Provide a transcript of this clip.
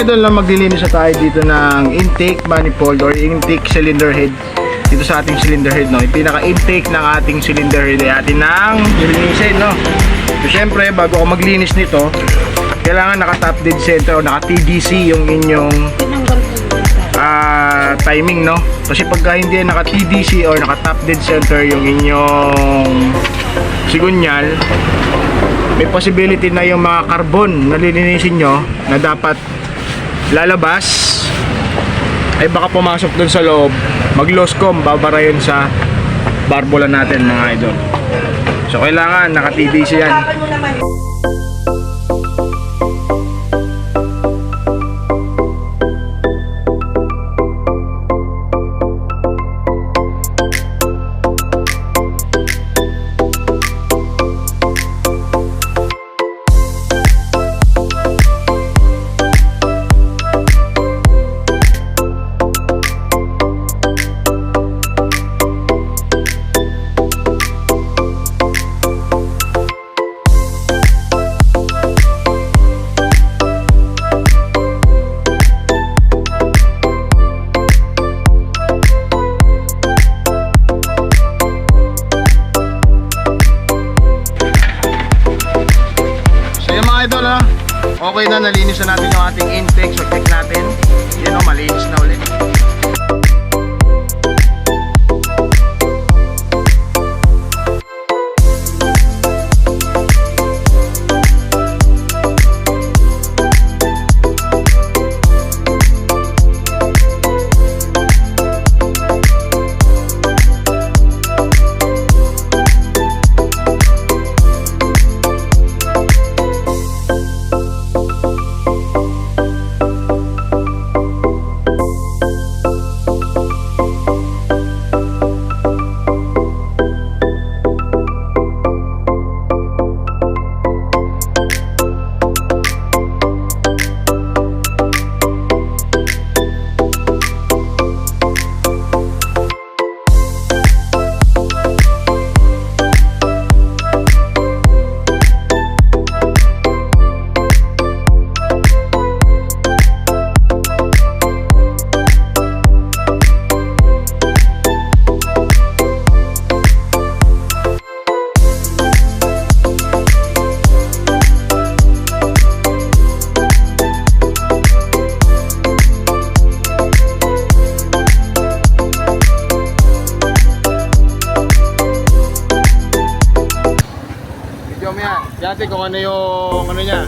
Idol lang, maglilinis na tayo dito ng intake manifold or intake cylinder head dito sa ating cylinder head, no. Yung pinaka-intake ng ating cylinder head ay atin nang lilinisin, no. So syempre, bago ako maglinis nito, kailangan naka-top dead center o naka-TDC yung inyong timing, no. Kasi pagka hindi naka-TDC or naka-top dead center yung inyong sigunyal, may possibility na yung mga carbon na lilinisin nyo na dapat lalabas ay baka pumasok dun sa loob, mag-loss com, babara yun sa barbola natin, mga idol. So kailangan naka-TDC yan. Okay na, nalinis na natin yung ating intake. So check natin, yun o, malinis na ulit. Dati kung ano yung ano niya.